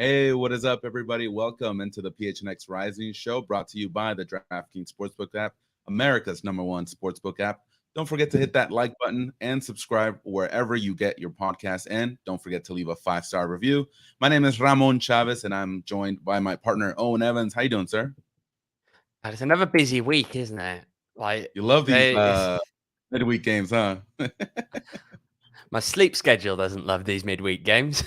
Hey, what is up, everybody? Welcome into the PHNX Rising Show, brought to you by the DraftKings Sportsbook app, America's #1 sportsbook app. Don't forget to hit that like button and subscribe wherever you get your podcast. And don't forget to leave a 5-star review. My name is Ramon Chavez, and I'm joined by my partner, Owen Evans. How you doing, sir? And it's another busy week, isn't it? Like, You love these they, midweek games, huh? my sleep schedule doesn't love these midweek games.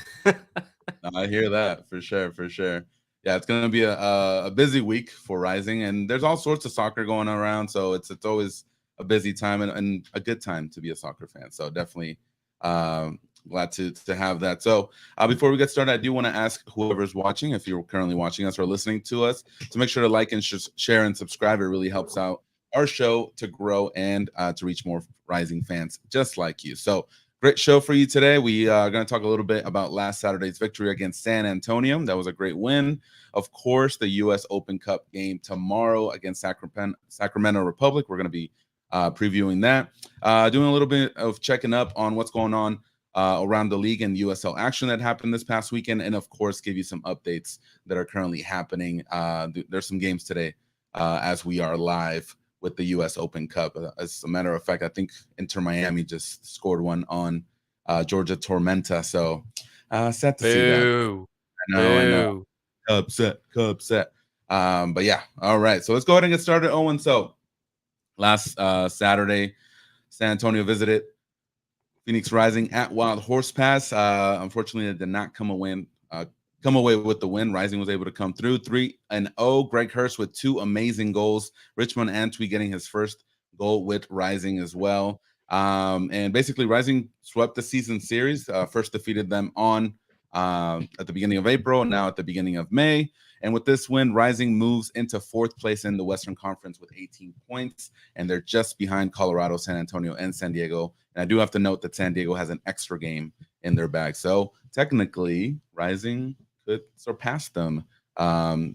I hear that for sure, for sure. Yeah, it's going to be a busy week for Rising, and there's all sorts of soccer going around, so it's always a busy time and a good time to be a soccer fan. So definitely glad to have that. So before we get started, I do want to ask whoever's watching, if you're currently watching us or listening to us, to make sure to like and share and subscribe. It really helps out our show to grow and to reach more Rising fans just like you. So great show for you today. We are going to talk a little bit about last Saturday's victory against San Antonio. That was a great win. Of course, the U.S. Open Cup game tomorrow against Sacramento Republic. We're going to be previewing that. Doing a little bit of checking up on what's going on around the league and USL action that happened this past weekend. And, of course, give you some updates that are currently happening. There's some games today as we are live with the U.S. Open Cup. As a matter of fact, I think Inter Miami just scored one on Georgia Tormenta. So sad to see that. I know. Upset. But yeah, all right. So let's go ahead and get started, Owen. So last Saturday, San Antonio visited Phoenix Rising at Wild Horse Pass. Unfortunately, it did not come away with the win. Rising was able to come through 3-0. Greg Hurst with 2 amazing goals. Richmond Antwi getting his first goal with Rising as well. And basically, Rising swept the season series. First defeated them on at the beginning of April, now at the beginning of May. And with this win, Rising moves into 4th place in the Western Conference with 18 points, and they're just behind Colorado, San Antonio, and San Diego. And I do have to note that San Diego has an extra game in their bag. So technically, Rising could surpass them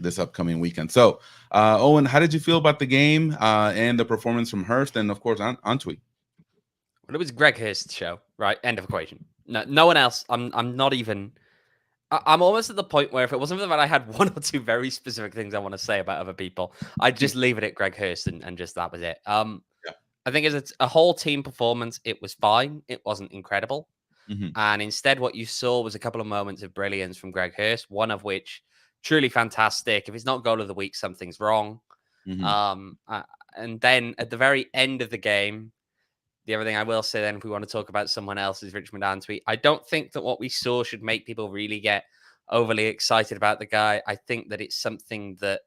this upcoming weekend. So, Owen, how did you feel about the game and the performance from Hurst and, of course, Antwi? Well, it was Greg Hurst's show, right? End of equation. No one else. I'm not even. I'm almost at the point where if it wasn't that I had 1 or 2 very specific things I want to say about other people, I'd just leave it at Greg Hurst and just that was it. Yeah. I think as a whole team performance, it was fine. It wasn't incredible. Mm-hmm. And instead, what you saw was a couple of moments of brilliance from Greg Hurst, one of which truly fantastic. If it's not goal of the week, something's wrong. Mm-hmm. And then at the very end of the game, the other thing I will say then, if we want to talk about someone else, is Richmond Antwi. I don't think that what we saw should make people really get overly excited about the guy. I think that it's something that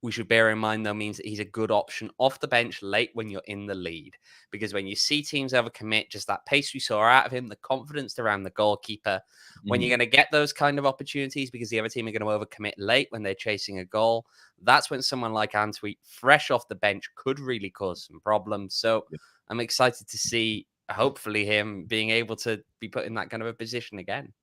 we should bear in mind, though, means that he's a good option off the bench late when you're in the lead. Because when you see teams overcommit, just that pace we saw out of him, the confidence around the goalkeeper, when you're going to get those kind of opportunities because the other team are going to overcommit late when they're chasing a goal, that's when someone like Antwi, fresh off the bench, could really cause some problems. So I'm excited to see, hopefully, him being able to be put in that kind of a position again.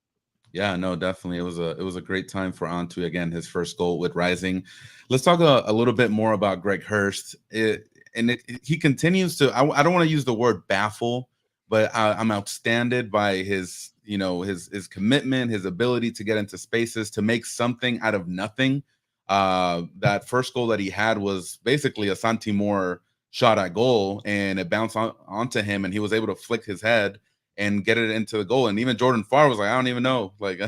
Yeah, no, definitely. It was a great time for Antwi. Again, his first goal with Rising. Let's talk a little bit more about Greg Hurst. He continues to. I don't want to use the word baffle, but I'm outstanded by his his commitment, his ability to get into spaces, to make something out of nothing. That first goal that he had was basically a Santi Moore shot at goal, and it bounced onto him, and he was able to flick his head and get it into the goal. And even Jordan Farr was like, I don't even know. Like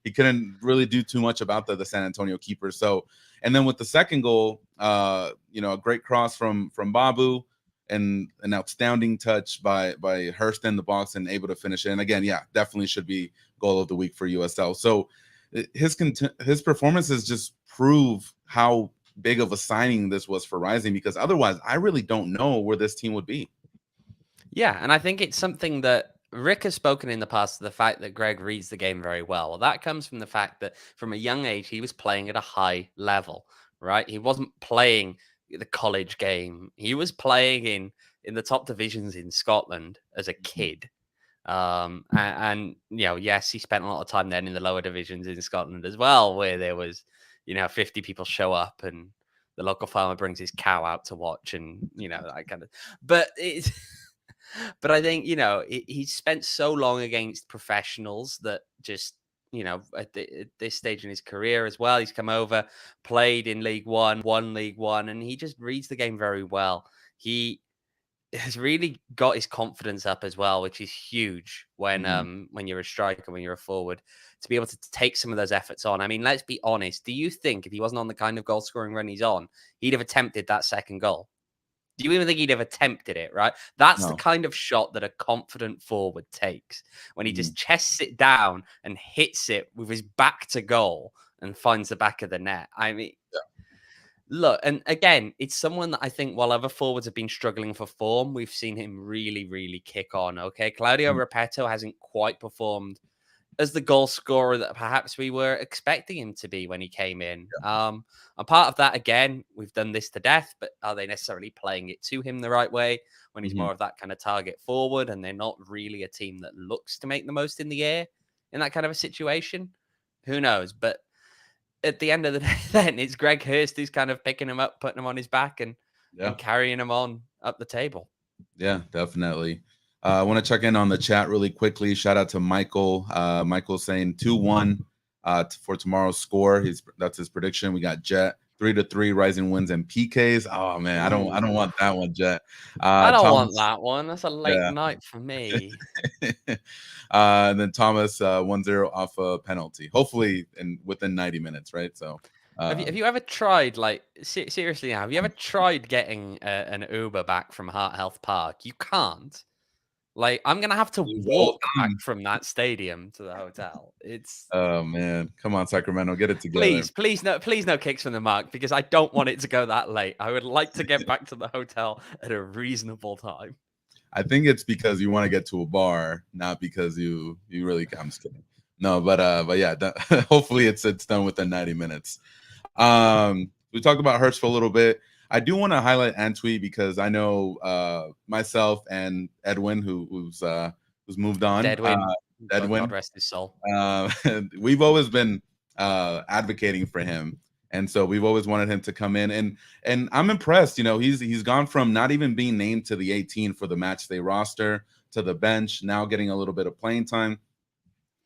he couldn't really do too much about the San Antonio keeper. So, and then with the second goal, a great cross from Babu and an outstanding touch by Hurst in the box and able to finish it. And again, yeah, definitely should be goal of the week for USL. So his performances just prove how big of a signing this was for Rising, because otherwise I really don't know where this team would be. Yeah, and I think it's something that Rick has spoken in the past to the fact that Greg reads the game very well. Well, that comes from the fact that from a young age, he was playing at a high level, right? He wasn't playing the college game. He was playing in the top divisions in Scotland as a kid. And yes, he spent a lot of time then in the lower divisions in Scotland as well, where there was, 50 people show up and the local farmer brings his cow out to watch and, that kind of, but it's, but I think, he spent so long against professionals that just at this stage in his career as well. He's come over, played in League One, won League One, and he just reads the game very well. He has really got his confidence up as well, which is huge when you're a striker, when you're a forward, to be able to take some of those efforts on. I mean, let's be honest. Do you think if he wasn't on the kind of goal scoring run he's on, he'd have attempted that second goal? Do you even think he'd have attempted it, right? That's the No. kind of shot that a confident forward takes when he Mhm. just chests it down and hits it with his back to goal and finds the back of the net. I mean, look, and again, it's someone that I think while other forwards have been struggling for form, we've seen him really, really kick on. Okay. Claudio Mm. Repetto hasn't quite performed as the goal scorer that perhaps we were expecting him to be when he came in. And part of that, again, we've done this to death, but are they necessarily playing it to him the right way when he's Mhm. more of that kind of target forward and they're not really a team that looks to make the most in the air in that kind of a situation? Who knows? But at the end of the day, then it's Greg Hurst who's kind of picking him up, putting him on his back Yeah. and carrying him on up the table. Yeah, definitely. I want to check in on the chat really quickly. Shout out to Michael. Michael saying 2-1 for tomorrow's score. That's his prediction. We got Jet 3-3 Rising wins and PKs. Oh man, I don't want that one, Jet. I don't want Thomas, that one. That's a late yeah. night for me. And then Thomas 1-0 off a penalty. Hopefully within 90 minutes, right? So Have you ever tried, like, seriously now, have you ever tried getting an Uber back from Heart Health Park? You can't. Like, I'm gonna have to well, walk back from that stadium to the hotel. It's oh man, come on, Sacramento, get it together. please no kicks from the mark because I don't want it to go that late. I would like to get back to the hotel at a reasonable time. I think it's because you want to get to a bar, not because you really. I'm just kidding. No, but yeah, hopefully it's done within 90 minutes. We talked about Hurst for a little bit. I do want to highlight Antwi because I know myself and Edwin, who's moved on. Deadwin, Edwin, God rest his soul. we've always been advocating for him, and so we've always wanted him to come in, and I'm impressed. You know, he's gone from not even being named to the 18 for the match day roster to the bench, now getting a little bit of playing time.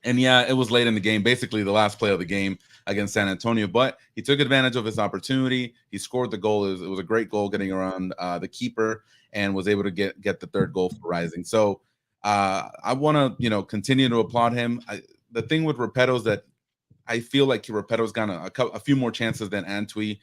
And yeah, it was late in the game, basically the last play of the game against San Antonio, but he took advantage of his opportunity. He scored the goal. It was a great goal getting around the keeper and was able to get the third goal for Rising. So I want to, continue to applaud him. The thing with Repetto is that I feel like Repetto's got a few more chances than Antwi.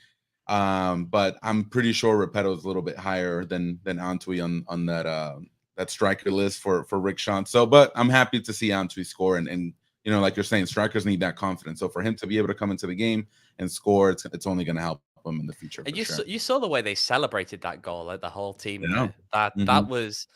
But I'm pretty sure Repetto is a little bit higher than Antwi on that striker list for Rick Sean. So, but I'm happy to see Antwi score and like you're saying, strikers need that confidence. So for him to be able to come into the game and score, it's only going to help him in the future. And For sure. you saw the way they celebrated that goal, like the whole team Yeah. there. Mhm. That was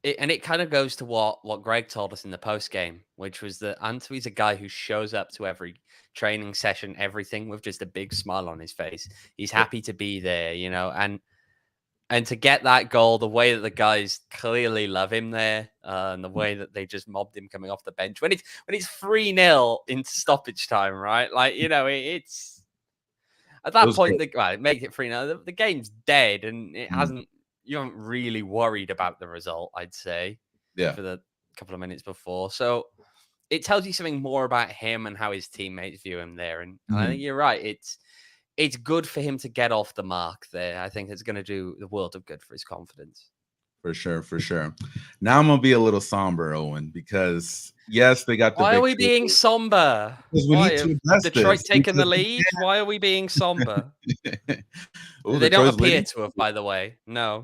it, and it kind of goes to what Greg told us in the post game, which was that Antwi's a guy who shows up to every training session, everything with just a big smile on his face. He's happy to be there, and to get that goal, the way that the guys clearly love him there, and the way that they just mobbed him coming off the bench when it's 3-0 into stoppage time, right? Like it's at that point, make it 3-0. The game's dead, and it hasn't. You haven't really worried about the result, I'd say, for the couple of minutes before. So it tells you something more about him and how his teammates view him there. And I think you're right. It's good for him to get off the mark there. I think it's going to do the world of good for his confidence. For sure. Now I'm gonna be a little somber, Owen, because yes, they got the Why victory. are we being somber? Because we need to address Detroit this. taking the lead? Why are we being somber? Ooh, They don't Detroit's appear leading? to have, by the way. No.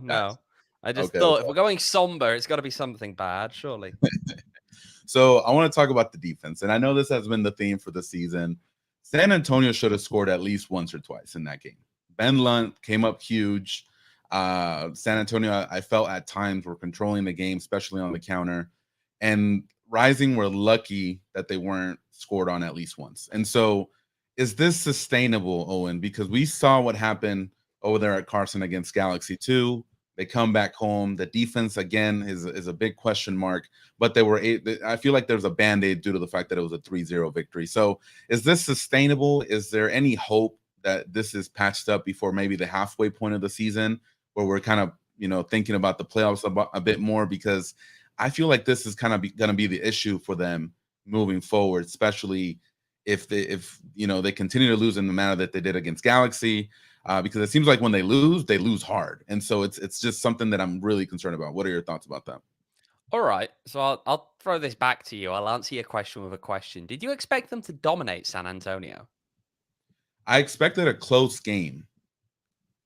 I just Okay, thought okay. if we're going somber, it's got to be something bad, surely. So I want to talk about the defense, and I know this has been the theme for the season. San Antonio should have scored at least once or twice in that game. Ben Lunt came up huge. San Antonio, I felt at times were controlling the game, especially on the counter. And Rising were lucky that they weren't scored on at least once. And so, is this sustainable, Owen? Because we saw what happened over there at Carson against Galaxy 2. They come back home. The defense again is a big question mark, but I feel like there's a band-aid due to the fact that it was a 3-0 victory. So is this sustainable? Is there any hope that this is patched up before maybe the halfway point of the season where we're kind of, thinking about the playoffs a bit more? Because I feel like this is kind of going to be the issue for them moving forward, especially if they continue to lose in the manner that they did against Galaxy, because it seems like when they lose hard, and so it's just something that I'm really concerned about. What are your thoughts about that? All right, so I'll throw this back to you. I'll answer your question with a question. Did you expect them to dominate San Antonio? I expected a close game,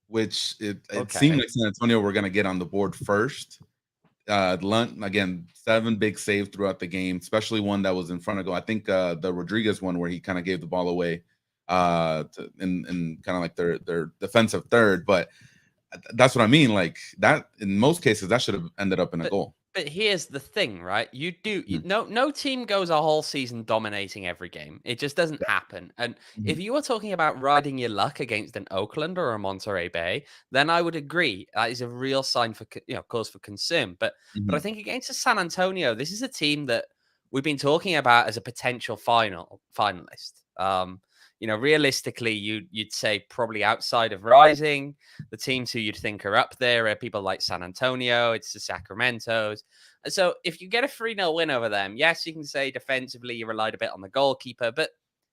which it seemed Okay. like San Antonio were going to get on the board first. Again, 7 big saves throughout the game, especially one that was in front of goal. I think the Rodriguez one where he kind of gave the ball away in kind of like their defensive third. But that's what I mean. Like that, in most cases, that should have ended up in a But goal. but here's the thing, right? Mhm. No team goes a whole season dominating every game. It just doesn't happen. And if Mhm. you were talking about riding your luck against an Oakland or a Monterey Bay, then I would agree that is a real sign for cause for concern. But I Mhm. think against a San Antonio, this is a team that we've been talking about as a potential finalist. Realistically, you'd say probably outside of Rising, the teams who you'd think are up there are people like San Antonio, it's the Sacramentos. And so if you get a 3-0 win over them, yes, you can say defensively you relied a bit on the goalkeeper, but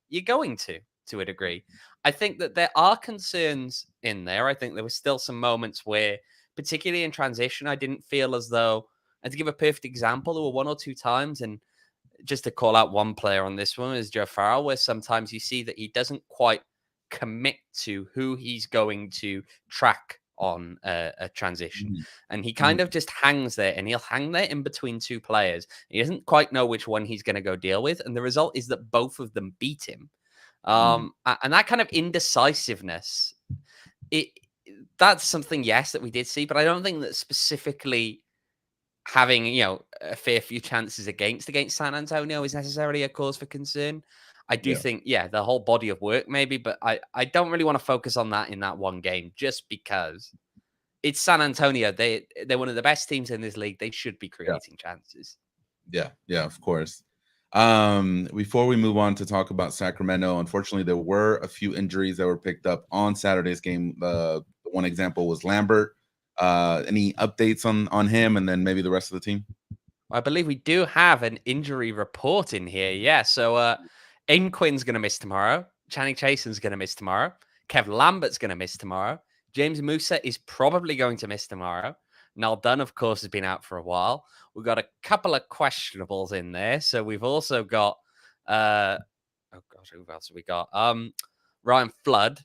you're going to a degree. I think that there are concerns in there. I think there were still some moments where, particularly in transition, I didn't feel as though, and to give a perfect example, there were one or two times, and just to call out one player on this one is Joe Farrell, where sometimes you see that he doesn't quite commit to who he's going to track on a transition. Mhm. And he kind Mhm. of just hangs there and he'll hang there in between two players. He doesn't quite know which one he's going to go deal with. And the result is that both of them beat him. Mhm. And that kind of indecisiveness, it that's something, yes, that we did see, but I don't think that specifically having, a fair few chances against San Antonio is necessarily a cause for concern. I do Yeah. think, yeah, the whole body of work maybe, but I don't really want to focus on that in that one game just because it's San Antonio. They're one of the best teams in this league. They should be Yeah. creating chances. Yeah. Yeah. Of course. Before we move on to talk about Sacramento, unfortunately, there were a few injuries that were picked up on Saturday's game. The one example was Lambert. Any updates on him, and then maybe the rest of the team? I believe we do have an injury report in here. Yeah. So Aiden Quinn's going to miss tomorrow. Channing Chasen's going to miss tomorrow. Kev Lambert's going to miss tomorrow. James Musa is probably going to miss tomorrow. Noel Dunn, of course, has been out for a while. We've got a couple of questionables in there. So we've also got, oh gosh, who else have we got? Ryan Flood.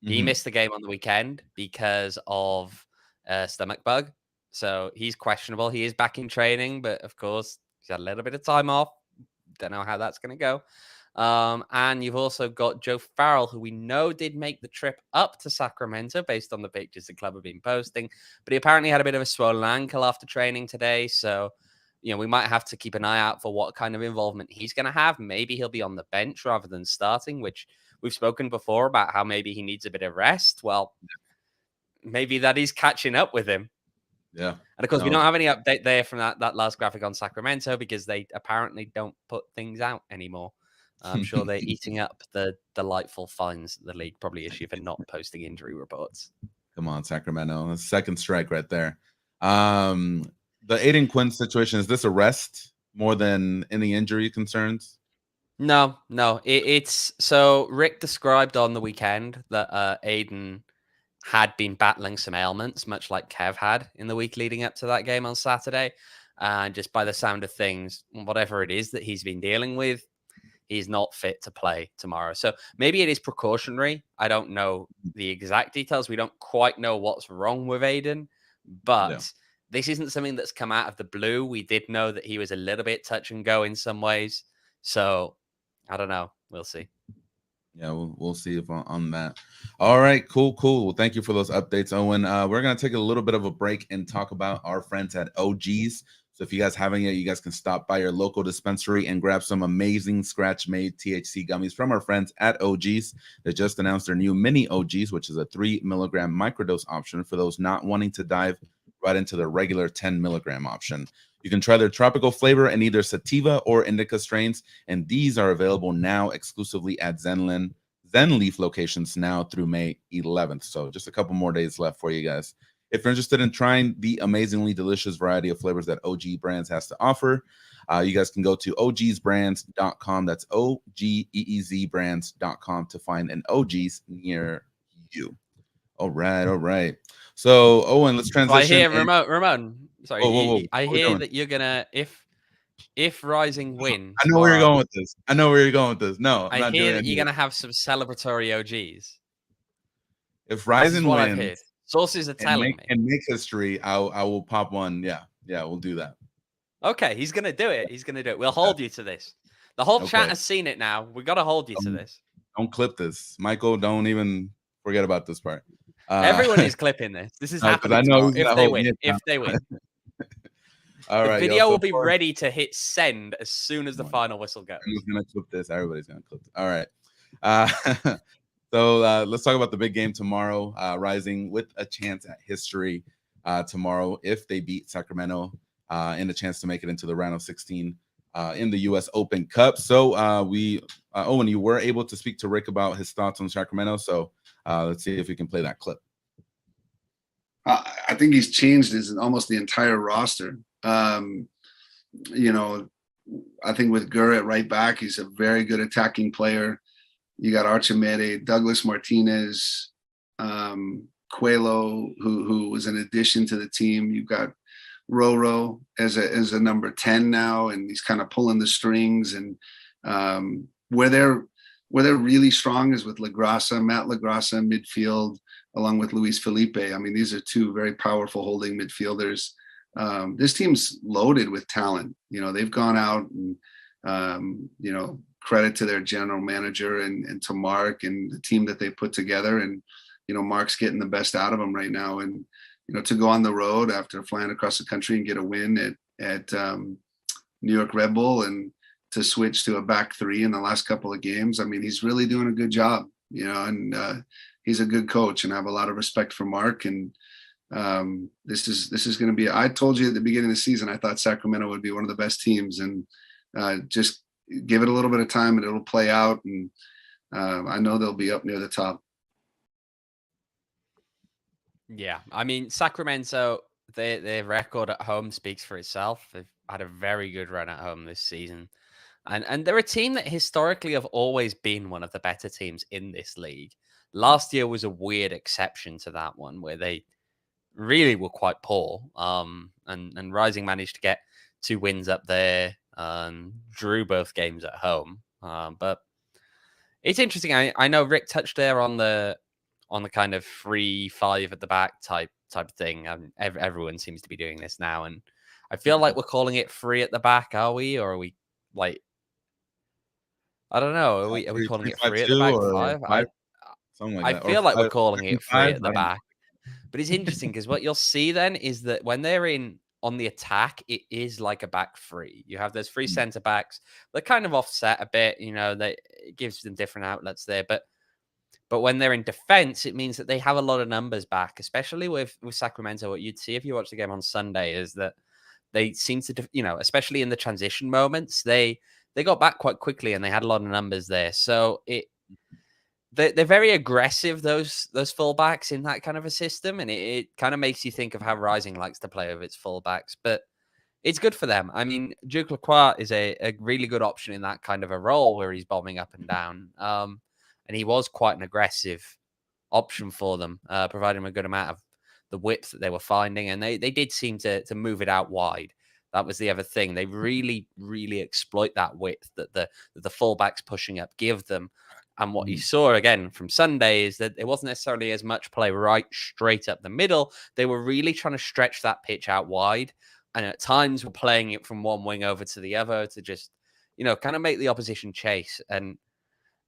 He Mhm. missed the game on the weekend because of a stomach bug. So he's questionable. He is back in training, but of course, he's had a little bit of time off. Don't know how that's going to go. And you've also got Joe Farrell, who we know did make the trip up to Sacramento based on the pictures the club have been posting. But he apparently had a bit of a swollen ankle after training today. So, we might have to keep an eye out for what kind of involvement he's going to have. Maybe he'll be on the bench rather than starting, which we've spoken before about how maybe he needs a bit of rest. Well, maybe that is catching up with him. Yeah. And of course, we No. don't have any update there from that last graphic on Sacramento because they apparently don't put things out anymore. I'm sure they're eating up the delightful fines the league probably issue for not posting injury reports. Come on, Sacramento. That's second strike right there. Um, the Aiden Quinn situation, is this a rest more than any injury concerns? No. It's so Rick described on the weekend that Aiden had been battling some ailments, much like Kev had in the week leading up to that game on Saturday. And just by the sound of things, whatever it is that he's been dealing with, he's not fit to play tomorrow. So maybe it is precautionary. I don't know the exact details. We don't quite know what's wrong with Aiden, Yeah. but this isn't something that's come out of the blue. We did know that he was a little bit touch and go in some ways. So I don't know. We'll see. Yeah, we'll see if on that. All right, cool. Well, thank you for those updates, Owen. We're gonna take a little bit of a break and talk about our friends at OG's. So if you guys haven't yet, you guys can stop by your local dispensary and grab some amazing scratch-made THC gummies from our friends at OG's. They just announced their new mini OG's, which is a 3 milligram microdose option for those not wanting to dive right into the regular 10 milligram option. You can try their tropical flavor in either sativa or indica strains, and these are available now exclusively at Zen Leaf locations now through May 11th. So just a couple more days left for you guys. If you're interested in trying the amazingly delicious variety of flavors that OG Brands has to offer, you guys can go to ogsbrands.com. That's OGEEZ brands.com to find an OG's near you. All right. So, Owen, let's transition. So I hear Ramon. Sorry, whoa. I hear that you're gonna if Rising win. I know where you're going with this. No, I'm not hear doing that it. You're gonna have some celebratory OGs. If Rising what wins, I've heard. Sources are telling me. And make history, I will pop one. Yeah, we'll do that. Okay, he's gonna do it. We'll hold you to this. The whole chat has seen it now. We got to hold you to this. Don't clip this, Michael. Don't even forget about this part. Everyone is clipping this. This is happening tomorrow. If they win. All right. The video will be ready to hit send as soon as the final whistle goes. Who's gonna clip this? Everybody's gonna clip this. All right. So let's talk about the big game tomorrow. Rising with a chance at history tomorrow if they beat Sacramento and a chance to make it into the round of 16 in the U.S. Open Cup. So Owen, you were able to speak to Rick about his thoughts on Sacramento. So let's see if we can play that clip. I think he's changed almost the entire roster. I think with Gurr at right back, he's a very good attacking player. You got Archimede, Douglas Martinez, Coelho, who was an addition to the team. You've got Roro as a number 10 now, and he's kind of pulling the strings. And where they're really strong is with Matt LaGrassa in midfield, along with Luis Felipe. I mean, these are two very powerful holding midfielders. This team's loaded with talent. They've gone out and, credit to their general manager and to Mark and the team that they put together. And, Mark's getting the best out of them right now. And, to go on the road after flying across the country and get a win at New York Red Bull and to switch to a back three in the last couple of games. I mean, he's really doing a good job, and he's a good coach, and I have a lot of respect for Mark. And this is going to be, I told you at the beginning of the season, I thought Sacramento would be one of the best teams, and just give it a little bit of time and it'll play out. And I know they'll be up near the top. Yeah. I mean, Sacramento, their record at home speaks for itself. They've had a very good run at home this season. And they're a team that historically have always been one of the better teams in this league. Last year was a weird exception to that one where they really were quite poor. And Rising managed to get 2 wins up there, drew both games at home. But it's interesting. I know Rick touched there on the kind of 3-5 at the back type thing. Everyone seems to be doing this now, and I feel like we're calling it 3 at the back. Are we, or are we like? I don't know. Are we calling it 3 at the back? 5? Something like that. I feel like we're calling it 3 at the back. But it's interesting because what you'll see then is that when they're in on the attack, it is like a back 3. You have those 3 centre backs. They're kind of offset a bit. It gives them different outlets there, but when they're in defense, it means that they have a lot of numbers back, especially with Sacramento. What you'd see if you watch the game on Sunday is that they seem to, especially in the transition moments, they got back quite quickly and they had a lot of numbers there. So they're very aggressive, those fullbacks in that kind of a system. And it kind of makes you think of how Rising likes to play with its fullbacks, but it's good for them. I mean, Duke Lacroix is a really good option in that kind of a role where he's bombing up and down. And he was quite an aggressive option for them, providing them a good amount of the width that they were finding. And they did seem to move it out wide. That was the other thing. They really, really exploit that width that the fullbacks pushing up give them. And what you saw again from Sunday is that it wasn't necessarily as much play right straight up the middle. They were really trying to stretch that pitch out wide. And at times were playing it from one wing over to the other to just, kind of make the opposition chase. And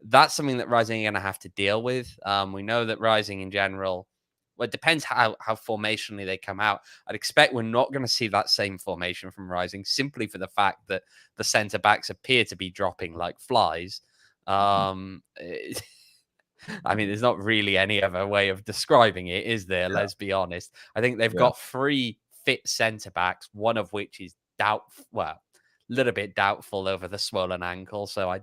that's something that Rising are going to have to deal with. We know that Rising in general, well, it depends how formationally they come out. I'd expect we're not going to see that same formation from Rising simply for the fact that the centre backs appear to be dropping like flies. I mean, there's not really any other way of describing it, is there? Yeah. Let's be honest. I think they've got 3 fit centre backs, one of which is a little bit doubtful over the swollen ankle. So I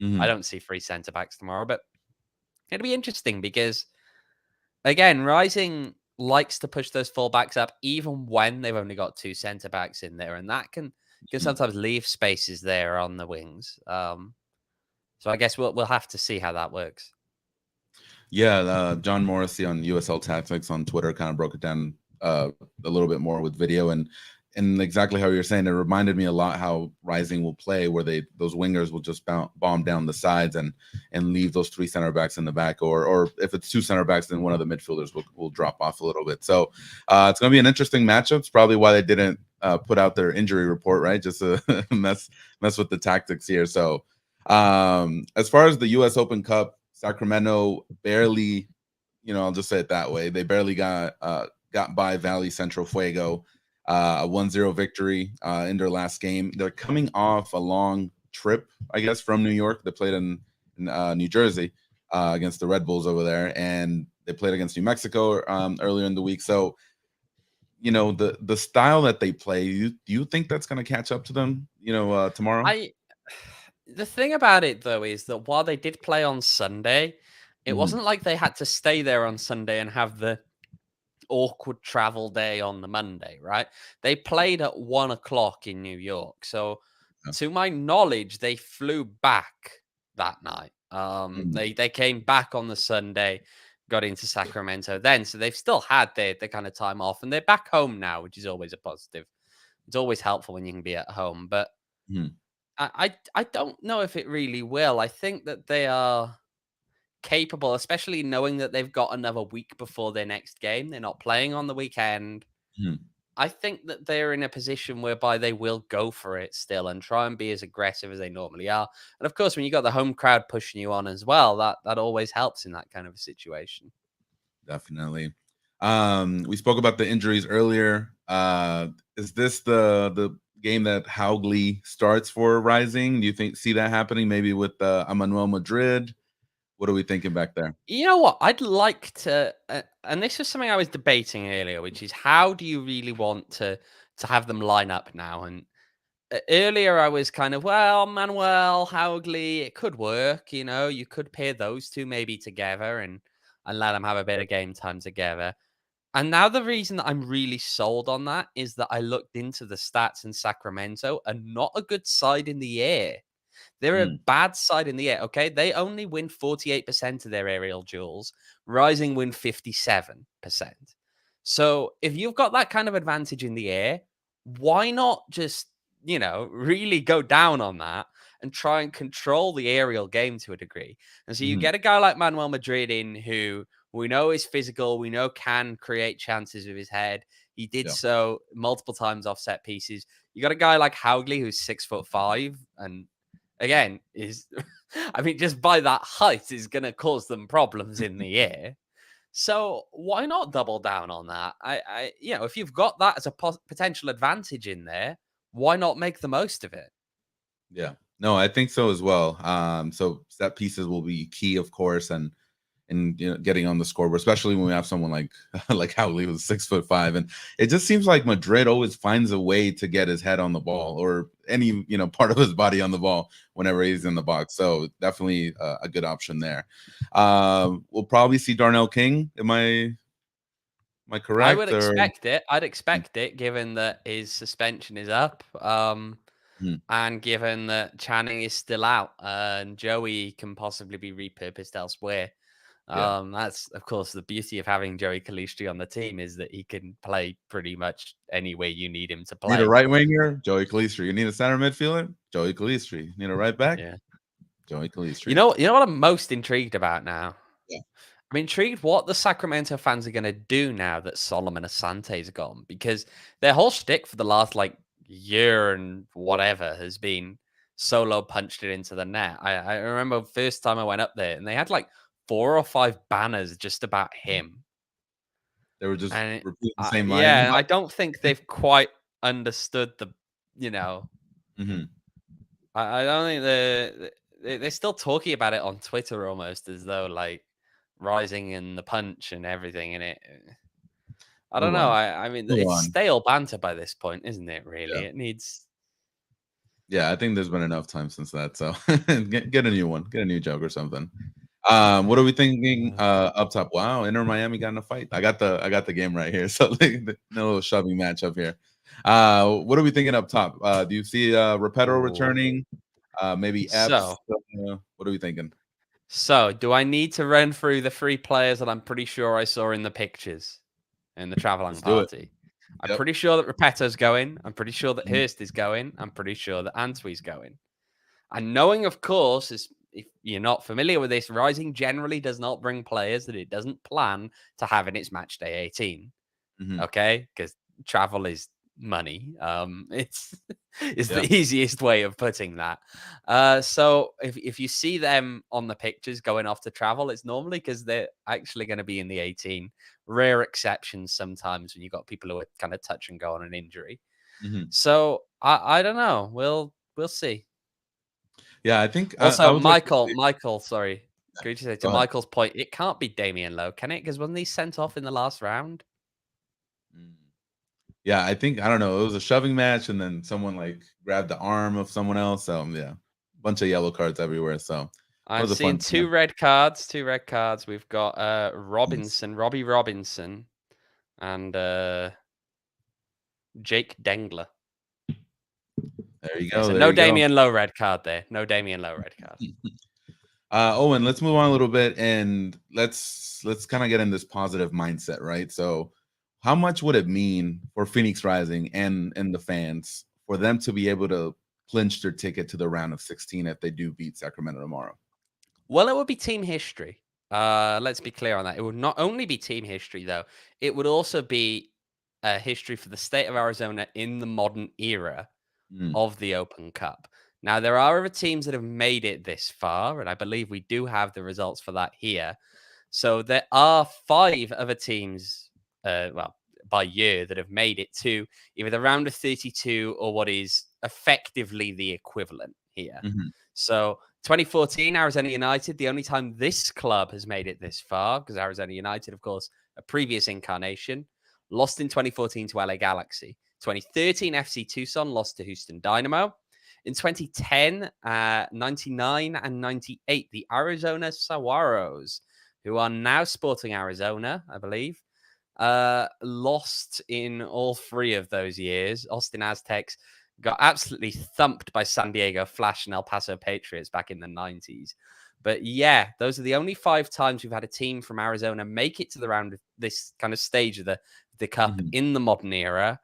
don't see 3 centre backs tomorrow, but it'll be interesting because, again, Rising likes to push those fullbacks up, even when they've only got 2 centre backs in there, and that can sometimes leave spaces there on the wings. So I guess we'll have to see how that works. Yeah, John Morrissey on USL Tactics on Twitter kind of broke it down a little bit more with video, and exactly how you're saying, it reminded me a lot how Rising will play, where those wingers will just bomb down the sides and leave those 3 center backs in the back, or if it's 2 center backs, then one of the midfielders will drop off a little bit. So it's going to be an interesting matchup. It's probably why they didn't put out their injury report, right? Just to mess with the tactics here. So as far as the U.S. Open Cup, Sacramento barely, I'll just say it that way, they barely got by Valley Central Fuego. A 1-0 victory in their last game. They're coming off a long trip, I guess, from New York. They played in New Jersey against the Red Bulls over there, and they played against New Mexico earlier in the week. So, the style that they play, do you think that's going to catch up to them, tomorrow? The thing about it, though, is that while they did play on Sunday, it wasn't like they had to stay there on Sunday and have the awkward travel day on the Monday, right? They played at 1:00 in New York. So to my knowledge, they flew back that night. They came back on the Sunday, got into Sacramento then. So they've still had their kind of time off, and they're back home now, which is always a positive. It's always helpful when you can be at home. But I don't know if it really will. I think that they are capable, especially knowing that they've got another week before their next game. They're not playing on the weekend. I think that they're in a position whereby they will go for it still and try and be as aggressive as they normally are. And of course, when you got the home crowd pushing you on as well, that always helps in that kind of a situation. Definitely. We spoke about the injuries earlier. Is this the game that Haugli starts for Rising? Do you see that happening maybe with Emmanuel Madrid? What are we thinking back there? You know what? I'd like to, and this was something I was debating earlier, which is how do you really want to have them line up now? And earlier I was kind of, well, Manuel, Haugli, it could work. You could pair those two maybe together and let them have a bit of game time together. And now the reason that I'm really sold on that is that I looked into the stats in Sacramento, and not a good side in the air. They're a bad side in the air, okay? They only win 48% of their aerial duels. Rising win 57%. So if you've got that kind of advantage in the air, why not just, really go down on that and try and control the aerial game to a degree? And so you get a guy like Manuel Madrid in, who we know is physical, we know can create chances with his head. He did so multiple times off set pieces. You got a guy like Haugli, who's 6'5", and again, just by that height is going to cause them problems in the air. So why not double down on that? If you've got that as a potential advantage in there, why not make the most of it? Yeah, no, I think so as well. So set pieces will be key, of course, and getting on the scoreboard, especially when we have someone like Howley, who's 6'5", and it just seems like Madrid always finds a way to get his head on the ball, or any part of his body on the ball whenever he's in the box. So definitely a good option there. We'll probably see Darnell King. Am I correct? I would expect it. I'd expect it, given that his suspension is up. And given that Channing is still out, and Joey can possibly be repurposed elsewhere. That's, of course, the beauty of having Joey Calistri on the team, is that he can play pretty much anywhere you need him to play. Need a right winger? Joey Calistri. You need a center midfielder? Joey Calistri. Need a right back? Yeah. Joey Calistri. You know what I'm most intrigued about now? Yeah. I'm intrigued what the Sacramento fans are going to do now that Solomon Asante's gone, because their whole shtick for the last year and whatever has been solo punched it into the net. I remember first time I went up there, and they had 4 or 5 banners just about him. They were just repeating the same line. Yeah, I don't think they've quite understood the, I don't think they're still talking about it on Twitter almost as though Rising and the punch and everything in it. I don't know. It's stale banter by this point, isn't it? Really, it needs. Yeah, I think there's been enough time since that. So get a new one, get a new joke or something. What are we thinking up top? Wow, Inter Miami got in a fight. I got the game right here. So like no little shoving match up here. What are we thinking up top? Do you see Repetto returning? Maybe Epps. So, What are we thinking? so do I need to run through the 3 players that I'm pretty sure I saw in the pictures in the traveling Let's do it. party? I'm Yep. pretty sure that Repetto's going. I'm pretty sure that Mhm. Hurst is going. I'm pretty sure that Antwi's going. And knowing, of course, is if you're not familiar with this, Rising generally does not bring players that it doesn't plan to have in its match day 18. Mhm. Okay, because travel is money. It's is Yep. the easiest way of putting that. So if you see them on the pictures going off to travel, it's normally because they're actually going to be in the 18. Rare exceptions sometimes when you've got people who are kind of touch and go on an injury. Mhm. So I don't know. We'll see. Yeah, I think I Also, would like to see. Michael, sorry. Could you say to Go ahead. Michael's point, it can't be Damian Lowe, can it? Because wasn't he sent off in the last round? Mm. Yeah, I think I don't know. It was a shoving match, and then someone like grabbed the arm of someone else. So yeah, bunch of yellow cards everywhere. So it I'm was a seeing fun time. 2 red cards. 2 red cards. We've got Nice. Robbie Robinson, and Jake Dengler. There you Okay, go. so There no you go. Damian Lowe red card there. No Damian Lowe red card. Owen, let's move on a little bit and let's kind of get in this positive mindset, right? So, how much would it mean for Phoenix Rising and the fans for them to be able to clinch their ticket to the round of 16 if they do beat Sacramento tomorrow? Well, it would be team history. Let's be clear on that. It would not only be team history, though. It would also be history for the state of Arizona in the modern era Mm, of the Open Cup. Now, there are other teams that have made it this far, and I believe we do have the results for that here. So there are 5 other teams, well, by year that have made it to either the round of 32 or what is effectively the equivalent here. mhm, So 2014, Arizona United, the only time this club has made it this far, because Arizona United, of course, a previous incarnation, lost in 2014 to LA Galaxy. 2013, FC Tucson lost to Houston Dynamo. In 2010, 99 and 98, the Arizona Saguaros, who are now Sporting Arizona, I believe, lost in all 3 of those years. Austin Aztecs got absolutely thumped by San Diego Flash and El Paso Patriots back in the 90s. But yeah, those are the only 5 times we've had a team from Arizona make it to the round of this kind of stage of the cup mhm. in the modern era.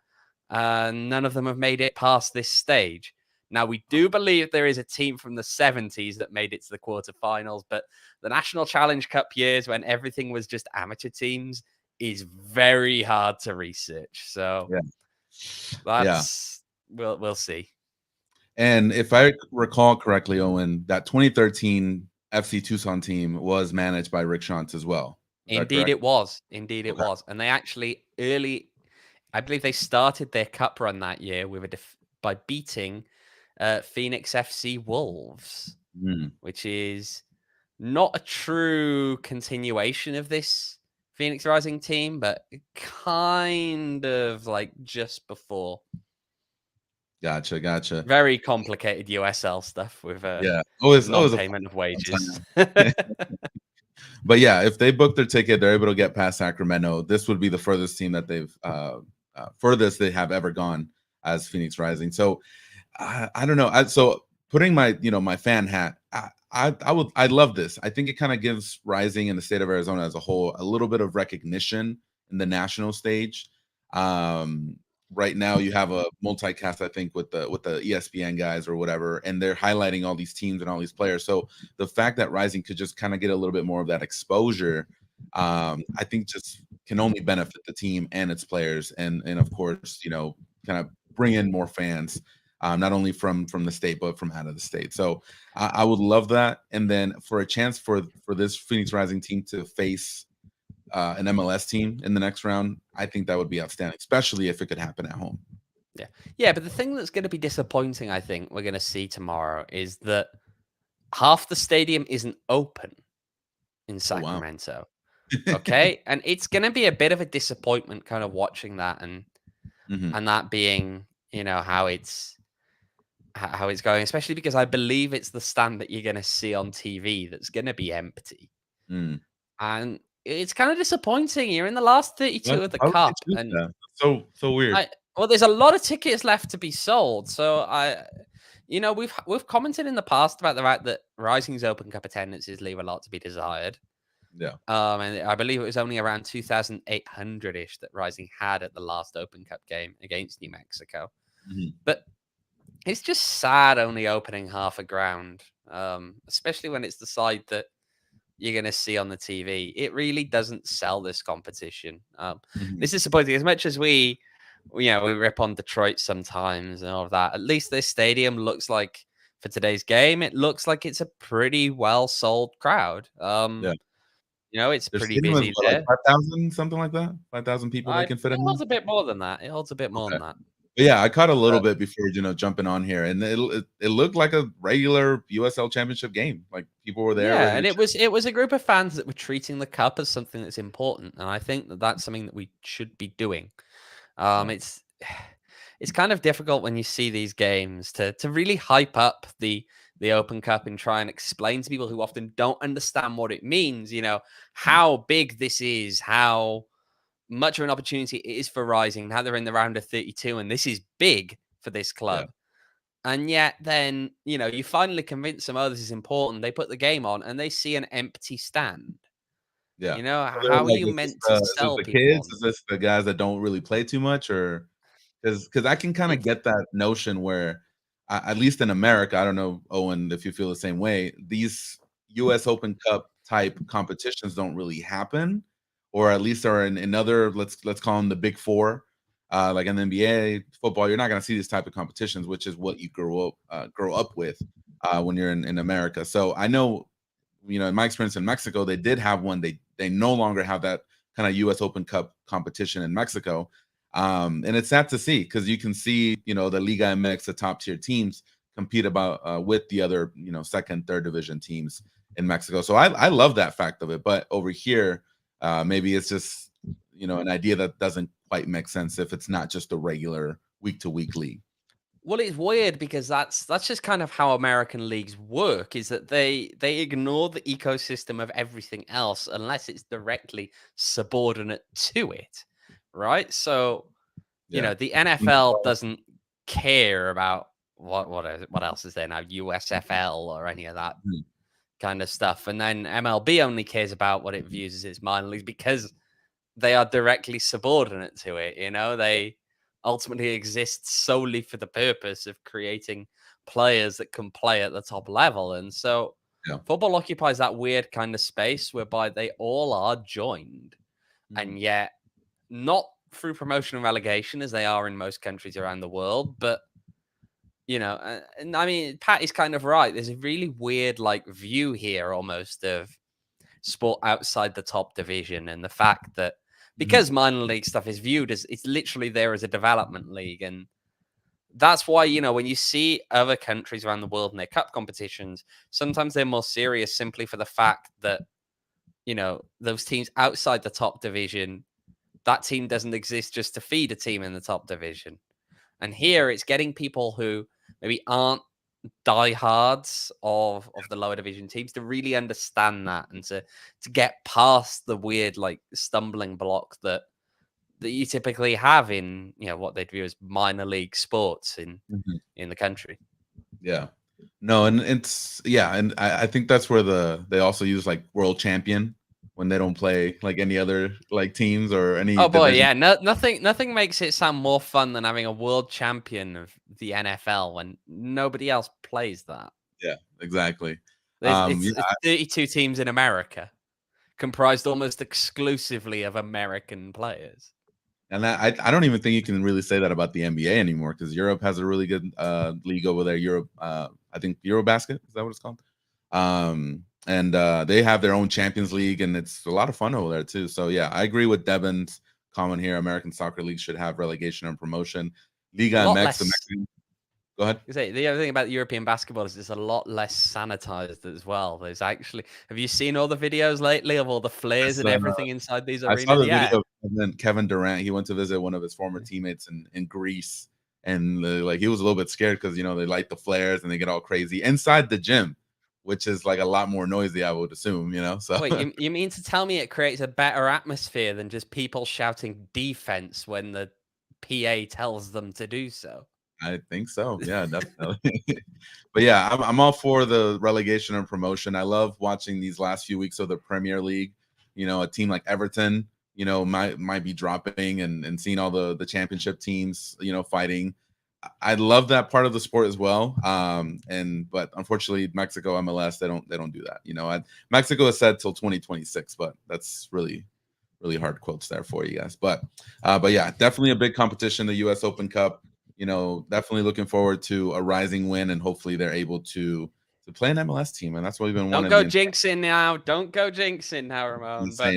None of them have made it past this stage. Now, we do believe there is a team from the 70s that made it to the quarterfinals, but the National Challenge Cup years when everything was just amateur teams is very hard to research. So Yeah, yeah. that's we'll see. And if I recall correctly, Owen, that 2013 FC Tucson team was managed by Rick Shantz as well. Is that Indeed, correct? it was. Indeed, it Okay. was. And they actually I believe they started their cup run that year with by beating Phoenix FC Wolves, Mm, which is not a true continuation of this Phoenix Rising team, but kind of like just before. gotcha. Very complicated USL stuff with Yeah, always a non-payment of fun wages. time. But yeah, if they book their ticket, they're able to get past Sacramento. This would be the furthest team that they've furthest they have ever gone as Phoenix Rising. So I don't know. So putting my my fan hat, I love this. I think it kind of gives Rising in the state of Arizona as a whole a little bit of recognition in the national stage. Um, right now you have a multicast, I think, with the ESPN guys or whatever, and they're highlighting all these teams and all these players. So the fact that Rising could just kind of get a little bit more of that exposure, I think just can only benefit the team and its players, and of course, kind of bring in more fans, not only from the state but from out of the state. So I would love that, and then for a chance for this Phoenix Rising team to face an MLS team in the next round, I think that would be outstanding, especially if it could happen at home. Yeah, but the thing that's going to be disappointing, I think, we're going to see tomorrow is that half the stadium isn't open in Oh wow. Sacramento. Okay, and it's going to be a bit of a disappointment, kind of watching that and Hmm. that being, how it's how it's going, especially because I believe it's the stand that you're going to see on TV that's going to be empty. Mm. And it's kind of disappointing. You're in the last 32 of the Why would they cup, choose and that? So weird. well, there's a lot of tickets left to be sold. So we've commented in the past about the fact that Rising's Open Cup attendances leave a lot to be desired. Yeah. And I believe it was only around 2,800-ish that Rising had at the last Open Cup game against New Mexico. Mhm. But it's just sad only opening half a ground, especially when it's the side that you're going to see on the TV. It really doesn't sell this competition. Mhm. This is disappointing. As much as we rip on Detroit sometimes and all of that, at least this stadium looks like, for today's game, it looks like it's a pretty well sold crowd. Yeah. It's Their pretty stadium is busy what, like there. 5,000, something like that? 5,000 people they can fit It in there? holds a bit more than that. It holds a bit more Okay. than that. But yeah, I caught a little bit before, jumping on here, and it looked like a regular USL Championship game. Like, people were there Yeah, ready and to it was a group of fans that were treating the cup as something that's important, and I think that that's something that we should be doing. Yeah. It's kind of difficult when you see these games to really hype up the Open Cup and try and explain to people who often don't understand what it means, how big this is, how much of an opportunity it is for Rising, now they're in the round of 32, and this is big for this club. And yet then, you finally convince them, oh, this is important. They put the game on and they see an empty stand. Yeah. So they're How are like, you is meant to this sell the people kids? on? Is this the guys that don't really play too much? Or because I can kinda It's get that notion where, at least in America, I don't know, Owen, if you feel the same way, these US Open Cup type competitions don't really happen, or at least are in other, let's call them the Big Four, like in the NBA, football, you're not gonna see these type of competitions, which is what you grow up with, when you're in America. So I know, in my experience in Mexico, they did have one. They no longer have that kind of US Open Cup competition in Mexico. And it's sad to see, because you can see, the Liga MX, the top tier teams, compete about with the other, second, third division teams in Mexico. So I love that fact of it. But over here, maybe it's just, an idea that doesn't quite make sense if it's not just a regular week to week league. Well, it's weird because that's just kind of how American leagues work, is that they ignore the ecosystem of everything else unless it's directly subordinate to it, right? So, Yeah. the NFL doesn't care about what else is there now, USFL or any of that Mhm. kind of stuff. And then MLB only cares about what it views as its minor leagues because they are directly subordinate to it. They ultimately exist solely for the purpose of creating players that can play at the top level. And so Yeah. football occupies that weird kind of space whereby they all are joined, Mhm. and yet not through promotion and relegation as they are in most countries around the world, but and I mean, Pat is kind of right. There's a really weird view here almost of sport outside the top division, and the fact that because minor league stuff is viewed as it's literally there as a development league. And that's why, when you see other countries around the world in their cup competitions, sometimes they're more serious simply for the fact that, those teams outside the top division, that team doesn't exist just to feed a team in the top division. And here it's getting people who maybe aren't diehards of the lower division teams to really understand that, and to get past the weird stumbling block that you typically have in what they'd view as minor league sports in Mhm. the country. Yeah. No, and and I think that's where they also use like world champion when they don't play like any other like teams or any Oh boy, division. yeah, nothing makes it sound more fun than having a world champion of the NFL when nobody else plays that. Yeah, exactly. It's Yeah, 32 teams in America, comprised almost exclusively of American players. and I don't even think you can really say that about the NBA anymore, because Europe has a really good league over there. Europe, I think Eurobasket, is that what it's called? And they have their own Champions League, and it's a lot of fun over there too. So yeah, I agree with Devin's comment here. American Soccer League should have relegation and promotion. Liga A lot MX, the less. Mexican. Go ahead. The other thing about European basketball is it's a lot less sanitized as well. There's actually, have you seen all the videos lately of all the flares and everything inside these I saw arenas? the Yeah. video of Kevin Durant. He went to visit one of his former teammates in Greece, and like he was a little bit scared because they light the flares and they get all crazy inside the gym, which is like a lot more noisy, I would assume. So Wait, you mean to tell me it creates a better atmosphere than just people shouting defense when the PA tells them to do so? I think so. Yeah, definitely. But yeah, I'm all for the relegation and promotion. I love watching these last few weeks of the Premier League. A team like Everton, might be dropping and seeing all the championship teams, fighting. I love that part of the sport as well. But unfortunately, Mexico MLS, they don't do that. Mexico is said till 2026, but that's really hard quotes there for you guys. But yeah, definitely a big competition, the U.S. Open Cup. Definitely looking forward to a rising win, and hopefully they're able to play an MLS team, and that's what we've been wanting. Don't go jinxing now. Don't go jinxing now, Ramon. But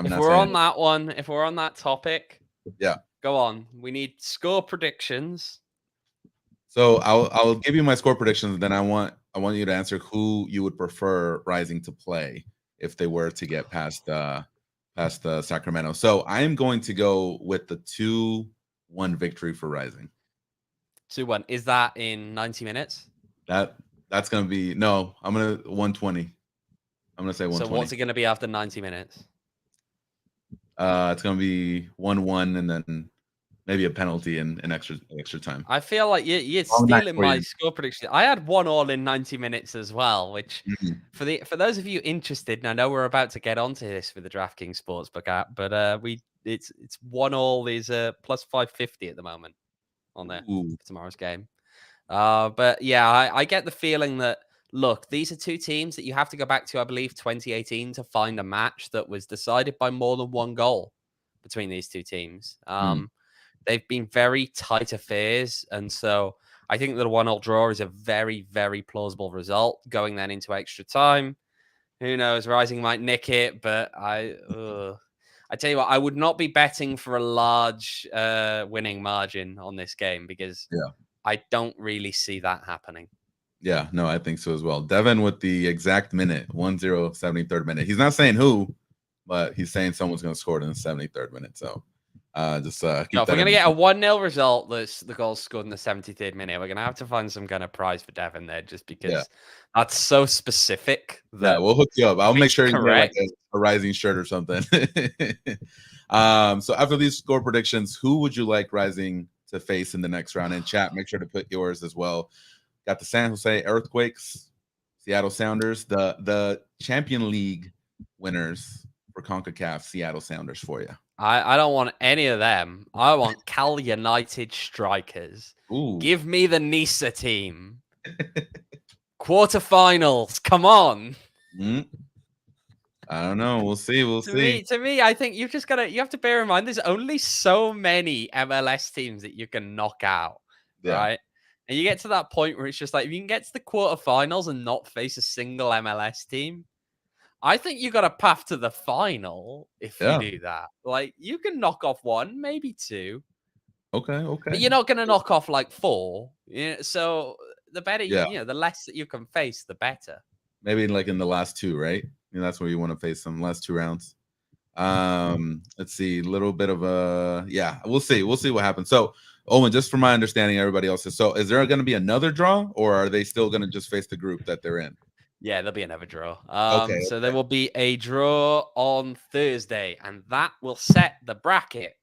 if we're on that one, if we're on that topic, yeah, go on. We need score predictions. So I'll give you my score predictions. Then I want you to answer who you would prefer Rising to play if they were to get past Sacramento. So I am going to go with the 2-1 victory for Rising. 2-1. Is that in 90 minutes? That's gonna be no. I'm gonna 120. I'm gonna say 120. So what's it gonna be after 90 minutes? It's gonna be 1-1, and then maybe a penalty and extra time. I feel like you're stealing my score prediction. I had 1-1 in 90 minutes as well, which for those of you interested, and I know we're about to get onto this with the DraftKings Sportsbook app, but it's 1-1 is plus 550 at the moment on there for tomorrow's game. But yeah, I get the feeling that, look, these are two teams that you have to go back to, I believe, 2018 to find a match that was decided by more than one goal between these two teams. They've been very tight affairs, and so I think that a 1-1 draw is a very, very plausible result going then into extra time. Who knows? Rising might nick it, but I tell you what, I would not be betting for a large winning margin on this game because I don't really see that happening. Yeah, no, I think so as well. Devin with the exact minute, 1-0, 73rd minute. He's not saying who, but he's saying someone's going to score it in the 73rd minute. So if we're going to get a 1-0 result, the goal scored in the 73rd minute, we're going to have to find some kind of prize for Devin there just because that's so specific. Yeah, we'll hook you up. I'll make sure you get like a Rising shirt or something. So after these score predictions, who would you like Rising to face in the next round? In chat, make sure to put yours as well. Got the San Jose Earthquakes, Seattle Sounders, the Champion League winners for CONCACAF, Seattle Sounders for you. I don't want any of them. I want Cal United Strikers. Ooh. Give me the Nisa team. Quarterfinals. Come on. I don't know. We'll see. To me, I think you have to bear in mind there's only so many MLS teams that you can knock out. Right? And you get to that point where it's just like, if you can get to the quarterfinals and not face a single MLS team, I think you got a path to the final if you do that. Like, you can knock off one, maybe two. Okay. But you're not going to knock off like four. So the better, the less that you can face, the better. Maybe like in the last two, right? That's where you want to face them, last two rounds. Let's see, a little bit of we'll see what happens. So, Owen, just from my understanding, everybody else is there going to be another draw, or are they still going to just face the group that they're in? Yeah, there'll be another draw. So there will be a draw on Thursday, and that will set the bracket.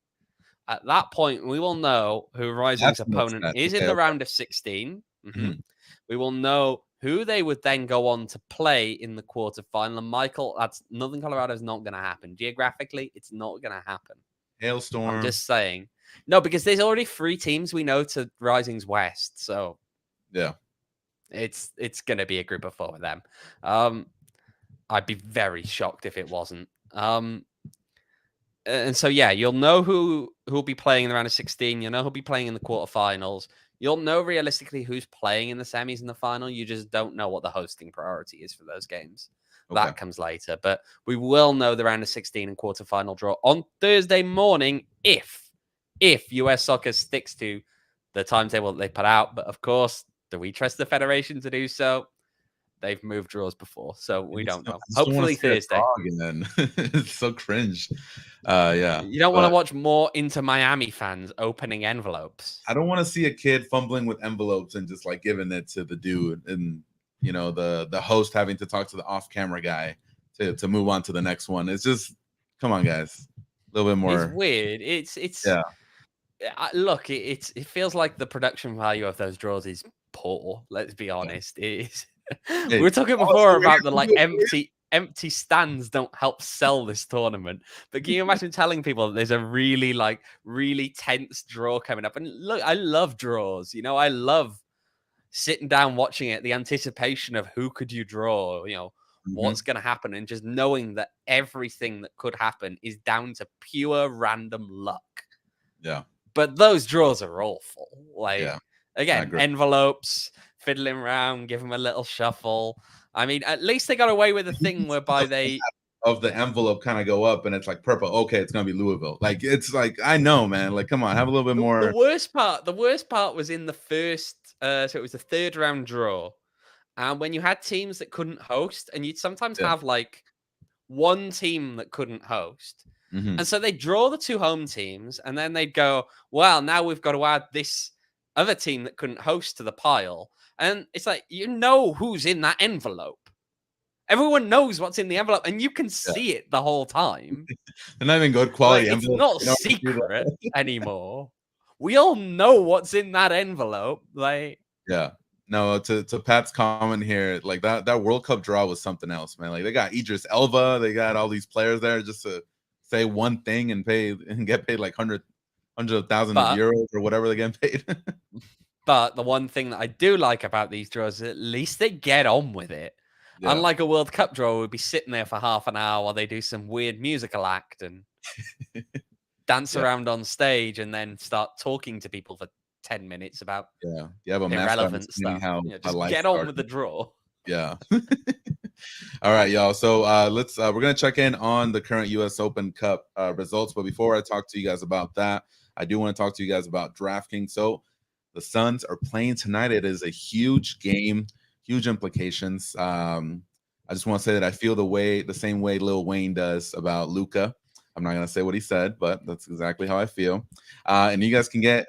At that point, we will know who Rising's opponent is in the round of 16. We will know who they would then go on to play in the quarterfinal. And Michael, that's Northern Colorado is not going to happen. Geographically, it's not going to happen. Hailstorm. I'm just saying. No, because there's already 3 teams we know to Rising's west. So yeah, it's going to be a group of 4 with them. I'd be very shocked if it wasn't. And so, yeah, you'll know who'll be playing in the round of 16. You'll know who'll be playing in the quarterfinals. You'll know realistically who's playing in the semis and the final. You just don't know what the hosting priority is for those games. Okay. That comes later. But we will know the round of 16 and quarterfinal draw on Thursday morning if US Soccer sticks to the timetable that they put out. But of course, do we trust the federation to do so? they've moved draws before, so we don't know. I just don't wanna Hopefully see a Thursday. draw again. It's so cringe. Yeah. You don't want to But watch more Inter Miami fans opening envelopes. I don't want to see a kid fumbling with envelopes and just like giving it to the dude, and the host having to talk to the off-camera guy to move on to the next one. It's just, come on, guys, a little bit more. It's weird. It's Yeah. Look, it feels like the production value of those draws is poor. Let's be honest. It is. Hey, We were talking also, before we about the have like to- empty stands don't help sell this tournament. But can you imagine telling people that there's a really tense draw coming up? And look, I love draws. I love sitting down watching it, the anticipation of who could you draw, what's going to happen, and just knowing that everything that could happen is down to pure random luck. Yeah. But those draws are awful. Like, Yeah, again, envelopes, fiddling around, give them a little shuffle. I mean, at least they got away with a thing whereby they of the envelope kind of go up and it's like purple. Okay, it's gonna be Louisville. Like, it's like, I know, man. Like, come on, have a little bit more. The worst part was in the first. So it was the third round draw, and when you had teams that couldn't host, and you'd sometimes have like one team that couldn't host. And so they draw the two home teams, and then they'd go, well, now we've got to add this other team that couldn't host to the pile. And it's like, who's in that envelope. Everyone knows what's in the envelope, and you can see it the whole time. They're not even good quality It's envelopes. not secret anymore. We all know what's in that envelope. Like, yeah. No, to Pat's comment here, like that World Cup draw was something else, man. Like, they got Idris Elba, they got all these players there just to say one thing and get paid like 100,000 euros or whatever they get paid. But the one thing that I do like about these draws is at least they get on with it. Yeah. Unlike a World Cup draw, we'd be sitting there for half an hour while they do some weird musical act and dance around on stage and then start talking to people for 10 minutes about irrelevant stuff. Just get on with the draw. Yeah. All right, y'all. So let's we're gonna check in on the current US Open Cup results. But before I talk to you guys about that, I do want to talk to you guys about DraftKings. So the Suns are playing tonight. It is a huge game, huge implications. I just want to say that I feel the same way Lil Wayne does about Luka. I'm not gonna say what he said, but that's exactly how I feel. And you guys can get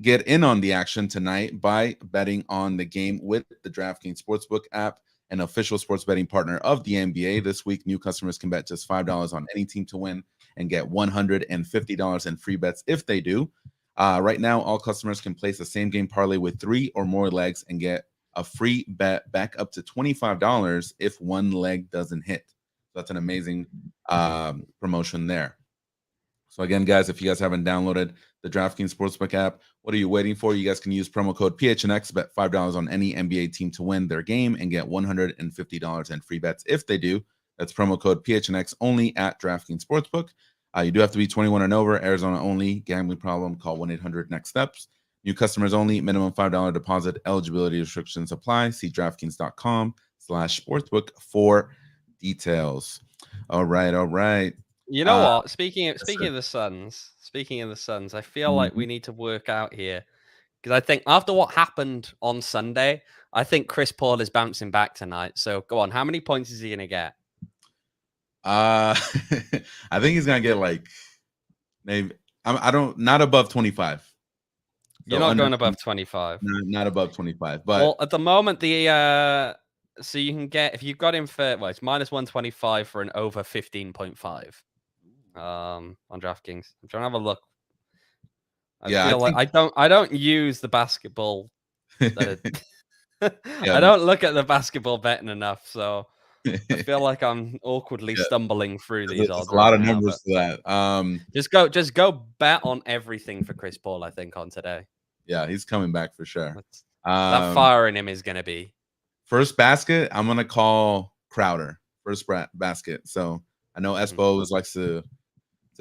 get in on the action tonight by betting on the game with the DraftKings Sportsbook app, an official sports betting partner of the NBA. This week, new customers can bet just $5 on any team to win and get $150 in free bets if they do. Right now, all customers can place a same game parlay with 3 or more legs and get a free bet back up to $25 if one leg doesn't hit. That's an amazing promotion there. So again, guys, if you guys haven't downloaded the DraftKings Sportsbook app, what are you waiting for? You guys can use promo code PHNX, bet $5 on any NBA team to win their game and get $150 in free bets if they do. That's promo code PHNX only at DraftKings Sportsbook. You do have to be 21 and over, Arizona only. Gambling problem, call 1-800-NEXT-STEPS. New customers only, minimum $5 deposit. Eligibility restrictions apply. See DraftKings.com/sportsbook for details. All right. You know what? Speaking of the Suns, I feel like we need to work out here because I think after what happened on Sunday, I think Chris Paul is bouncing back tonight. So go on, how many points is he going to get? I think he's gonna get like maybe not above 25. You're not going above 25. Not above 25. But well, at the moment, so you can get if you've got him for it's minus 125 for an over 15.5 on DraftKings. I'm trying to have a look. I don't use the basketball. I don't look at the basketball betting enough, so I feel like I'm awkwardly stumbling through these odds. A lot of numbers to that. Just go bet on everything for Chris Paul, I think, on today. Yeah, he's coming back for sure. That fire in him is going to be. First basket, I'm going to call Crowder. First basket. So I know Espo always likes to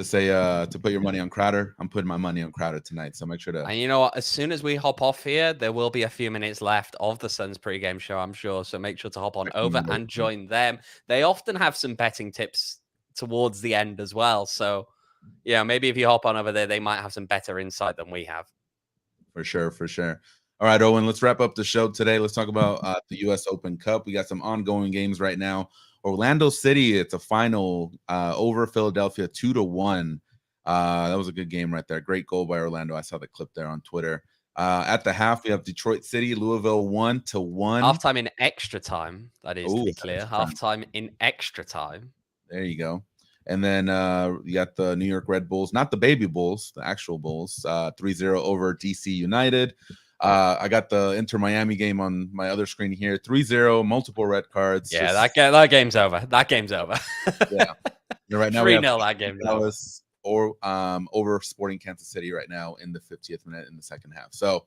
say to put your money on Crowder. I'm putting my money on Crowder tonight. So make sure to. And you know what? As soon as we hop off here, there will be a few minutes left of the Suns pregame show, I'm sure. So make sure to hop on over and join them. They often have some betting tips towards the end as well. So yeah, maybe if you hop on over there, they might have some better insight than we have. For sure. All right, Owen, let's wrap up the show today. Let's talk about the U.S. Open Cup. We got some ongoing games right now. Orlando City, it's a final over Philadelphia 2-1. That was a good game right there. Great goal by Orlando. I saw the clip there on Twitter. At the half, we have Detroit City, Louisville 1-1. Halftime in extra time. That is, to be clear. Halftime in extra time. There you go. And then you got the New York Red Bulls, not the baby Bulls, the actual Bulls, 3-0 over DC United. I got the Inter Miami game on my other screen here, 3-0, multiple red cards. Yeah, that game's over. That game's over. Yeah. Right now 3-0 that game's Dallas over Sporting Kansas City right now in the 50th minute in the second half. So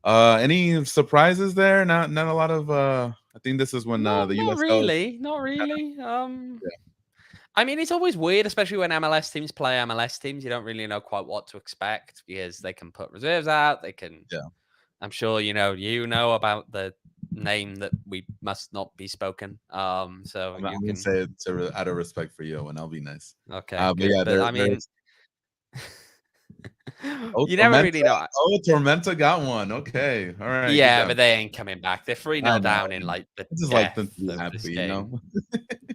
any surprises there? Not a lot of I think this is when the USL not really. I mean, it's always weird, especially when MLS teams play MLS teams. You don't really know quite what to expect because they can put reserves out. They can. Yeah. I'm sure you know about the name that we must not be spoken. So I'm gonna say it out of respect for you, and I'll be nice. Okay. But yeah, I mean, you never really know. Oh, Tormenta got one. Okay, all right. Yeah, but they ain't coming back. They're 3-0 down in like the just like them to be happy, you know.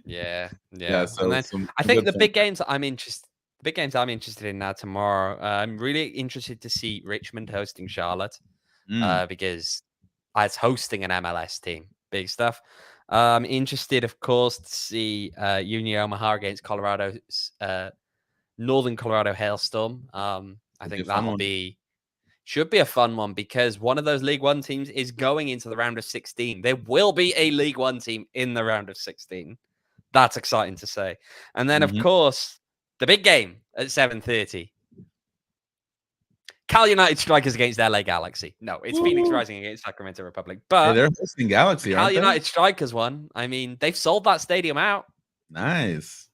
Yeah. So and then I think the big games I'm interested in now tomorrow. I'm really interested to see Richmond hosting Charlotte because as hosting an MLS team, big stuff. I'm interested, of course, to see Union Omaha against Colorado's Northern Colorado Hailstorm. I think should be a fun one because one of those League One teams is going into the round of 16. There will be a League One team in the round of 16. That's exciting to say. And then, of course, the big game at 7:30. Cal United Strikers against LA Galaxy. No, it's Phoenix Rising against Sacramento Republic. But they're hosting Galaxy, Cal United Strikers won. I mean, they've sold that stadium out. Nice.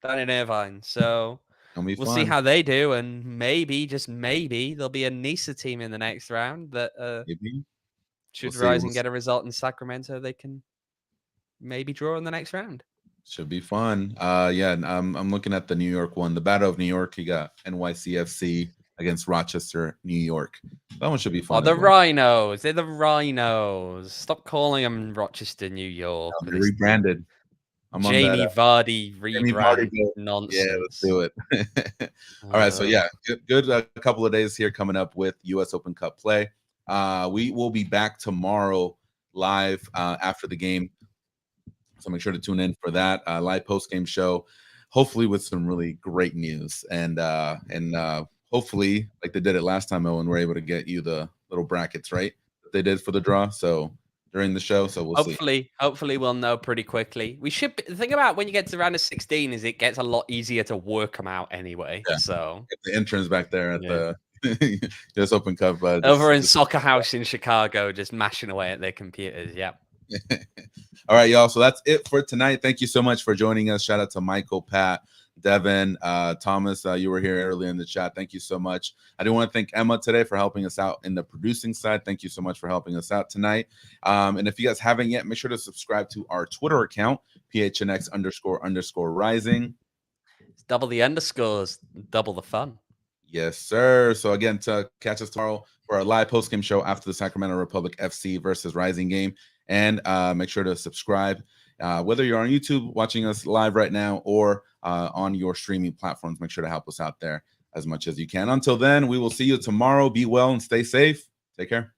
Down in Irvine. So we'll see how they do. And maybe, just maybe, there'll be a NISA team in the next round that should Rising get a result in Sacramento. They can maybe draw in the next round. Should be fun. Yeah, I'm looking at the New York one. The Battle of New York, you got NYCFC against Rochester, New York. That one should be fun. Oh, the Rhinos. They're the Rhinos. Stop calling them Rochester, New York. No, they're rebranded. Jamie Vardy rebrand nonsense. Yeah, let's do it. All right, so yeah, good couple of days here coming up with U.S. Open Cup play. We will be back tomorrow live after the game. So make sure to tune in for that live post-game show, hopefully with some really great news. And hopefully, like they did it last time, Owen, we're able to get you the little brackets, right? That they did for the draw. So during the show. So we'll see. Hopefully we'll know pretty quickly. We should the thing about when you get to round of 16 is it gets a lot easier to work them out anyway. Yeah. So get the interns back there at the US Open Cup. Over in Soccer House in Chicago, just mashing away at their computers. Yeah. All right, y'all. So that's it for tonight. Thank you so much for joining us. Shout out to Michael, Pat, Devin, Thomas. You were here earlier in the chat. Thank you so much. I do want to thank Emma today for helping us out in the producing side. Thank you so much for helping us out tonight. And if you guys haven't yet, make sure to subscribe to our Twitter account, PHNX__rising. Double the underscores, double the fun. Yes, sir. So again, to catch us tomorrow for our live post-game show after the Sacramento Republic FC versus Rising game. And make sure to subscribe, whether you're on YouTube watching us live right now or on your streaming platforms. Make sure to help us out there as much as you can. Until then, we will see you tomorrow. Be well and stay safe. Take care.